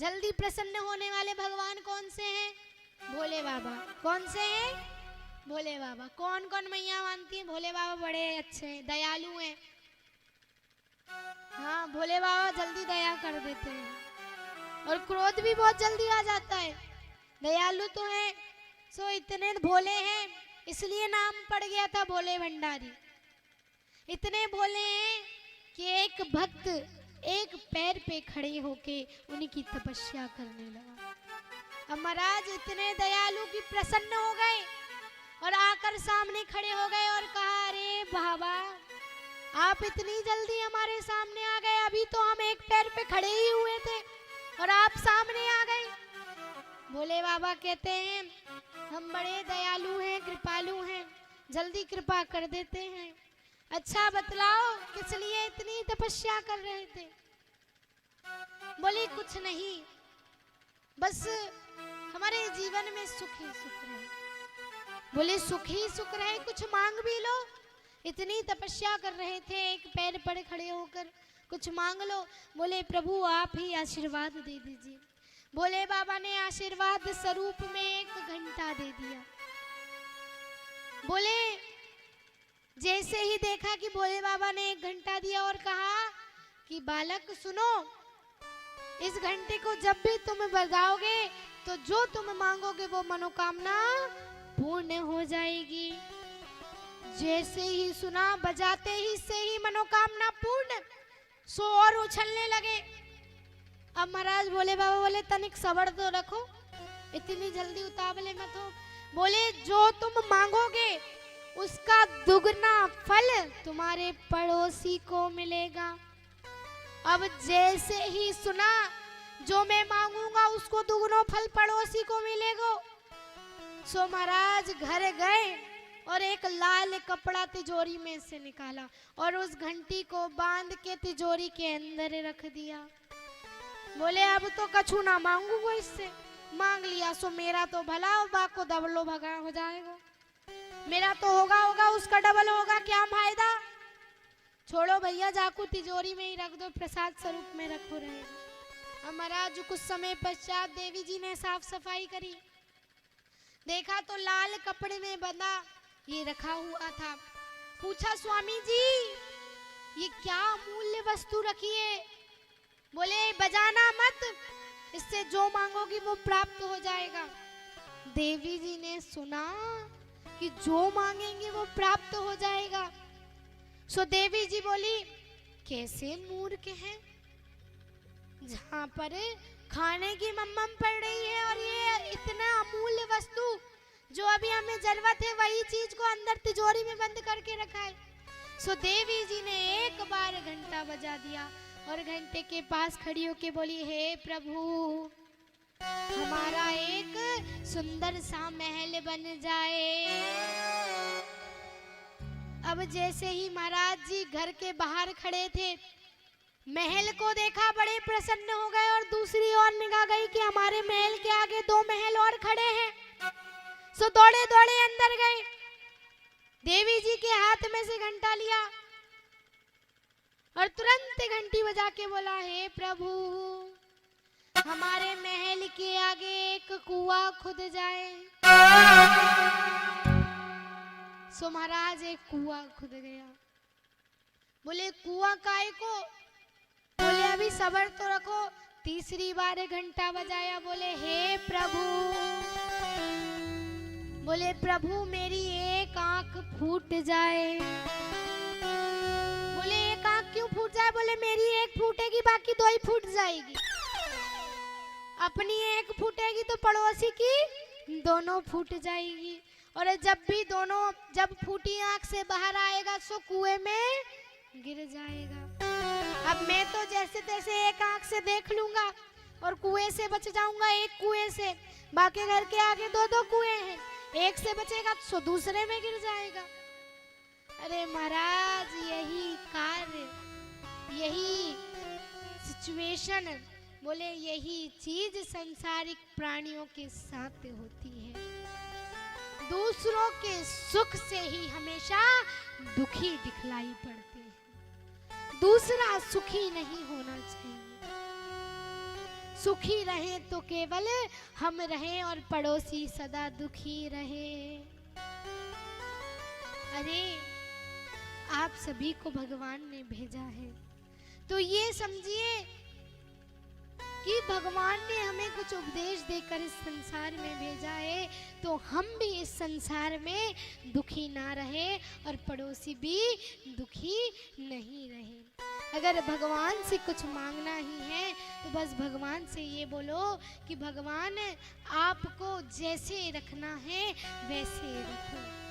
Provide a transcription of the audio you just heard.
जल्दी प्रसन्न होने वाले भगवान कौन से हैं? भोले बाबा। कौन से हैं? भोले बाबा। कौन कौन मैया मानती हैं? भोले बाबा बड़े अच्छे हैं, दयालु हैं। हाँ, भोले बाबा जल्दी दया कर देते हैं और क्रोध भी बहुत जल्दी आ जाता है। दयालु तो है, सो इतने भोले हैं इसलिए नाम पड़ गया था भोले भंडारी। इतने भोले हैं कि एक भक्त एक पैर पे खड़े होके उनकी तपस्या करने लगा। अब महाराज इतने दयालु की प्रसन्न हो गए और आकर सामने खड़े हो गए और कहा, अरे बाबा आप इतनी जल्दी हमारे सामने आ गए, अभी तो हम एक पैर पे खड़े ही हुए थे और आप सामने आ गए। भोले बाबा कहते हैं, हम बड़े दयालु हैं, कृपालु हैं, जल्दी कृपा कर देते हैं। अच्छा बतलाओ किस लिए इतनी तपस्या कर रहे थे? बोले कुछ नहीं, बस हमारे जीवन में सुख ही सुख रहे। बोले सुख ही सुख रहे, कुछ मांग भी लो। इतनी तपस्या कर रहे थे एक पैर पर खड़े होकर, कुछ मांग लो। बोले प्रभु आप ही आशीर्वाद दे दीजिए। भोले बाबा ने आशीर्वाद स्वरूप में एक घंटा दे दिया। बोले जैसे ही देखा कि भोले बाबा ने एक घंटा दिया और कहा कि बालक सुनो, इस घंटे को जब भी तुम बजाओगे तो जो तुम मांगोगे वो मनोकामना पूर्ण हो जाएगी। जैसे ही सुना, बजाते ही से ही मनोकामना पूर्ण। सो और उछलने लगे। अब महाराज भोले बाबा बोले तनिक सब्र तो रखो, इतनी जल्दी उतावले मत हो। बोले जो तुम मांगोगे उसका दुगना फल तुम्हारे पड़ोसी को मिलेगा। अब जैसे ही सुना, जो मैं मांगूंगा उसको दुगना फल पड़ोसी को मिलेगा। सो महाराज घर गए और एक लाल कपड़ा तिजोरी में से निकाला और उस घंटी को बांध के तिजोरी के अंदर रख दिया। बोले अब तो कछु ना मांगूंगा इससे, मांग लिया सो मेरा तो भला और बा को डबलो भगा हो जाएगा। मेरा तो होगा उसका डबल होगा, क्या फायदा। छोड़ो भैया, जाकू तिजोरी में ही रख दो, प्रसाद स्वरूप में रखो रहेगा। अब महाराज कुछ समय पश्चात देवी जी ने साफ सफाई करी, देखा तो लाल कपड़े में बंधा ये रखा हुआ था। पूछा स्वामी जी ये क्या अमूल्य वस्तु रखी है? बोले बजाना मत, इससे जो मांगोगी वो प्राप्त हो जाएगा। देवी जी ने सुना कि जो मांगेंगे वो प्राप्त हो जाएगा। सो देवी जी बोली कैसे मूर्ख हैं, जहां पर खाने की मम्मम पड़ रही है और ये इतना अमूल्य वस्तु जो अभी हमें जरूरत है वही चीज को अंदर तिजोरी में बंद करके रखा है। सो देवी जी ने एक बार घंटा बजा दिया और घंटे के पास खड़ी होके बोली, हे प्रभु हमारा एक सुंदर सा महल बन जाए। अब जैसे ही महाराज जी घर के बाहर खड़े थे, महल को देखा, बड़े प्रसन्न हो गए और दूसरी ओर निगाह गई कि हमारे महल के आगे दो महल और खड़े हैं। सो दौड़े दौड़े अंदर गए, देवी जी के हाथ में से घंटा लिया और तुरंत घंटी बजा के बोला, हे प्रभु हमारे महल के आगे एक कुआं खुद जाए। सो महाराज एक कुआं खुद गया। बोले कुआं काहे को? बोले अभी सब्र तो रखो। तीसरी बार घंटा बजाया, बोले हे प्रभु। बोले प्रभु मेरी एक आंख फूट जाए। बोले एक आंख क्यों फूट जाए? बोले मेरी एक फूटेगी बाकी दो ही फूट जाएगी। अपनी एक फूटेगी तो पड़ोसी की दोनों फूट जाएगी। और जब फूटी आंख से बाहर आएगा सो कुएं में गिर जाएगा। अब मैं तो जैसे तैसे एक आंख से देख लूंगा और कुएं से बच जाऊंगा, एक कुएं से। बाकी घर के आगे दो दो कुएं हैं, एक से बचेगा तो दूसरे में गिर जाएगा। अरे महाराज यही कार्य, यही सिचुएशन, बोले यही चीज संसारिक प्राणियों के साथ होती है। दूसरों के सुख से ही हमेशा दुखी दिखलाई पड़ते हैं, दूसरा सुखी नहीं होना चाहिए। सुखी रहें तो केवल हम रहें और पड़ोसी सदा दुखी रहे। अरे आप सभी को भगवान ने भेजा है तो ये समझिए कि भगवान ने हमें कुछ उपदेश देकर इस संसार में भेजा है, तो हम भी इस संसार में दुखी ना रहे और पड़ोसी भी दुखी नहीं रहे। अगर भगवान से कुछ मांगना ही है तो बस भगवान से ये बोलो कि भगवान आपको जैसे रखना है वैसे रखो।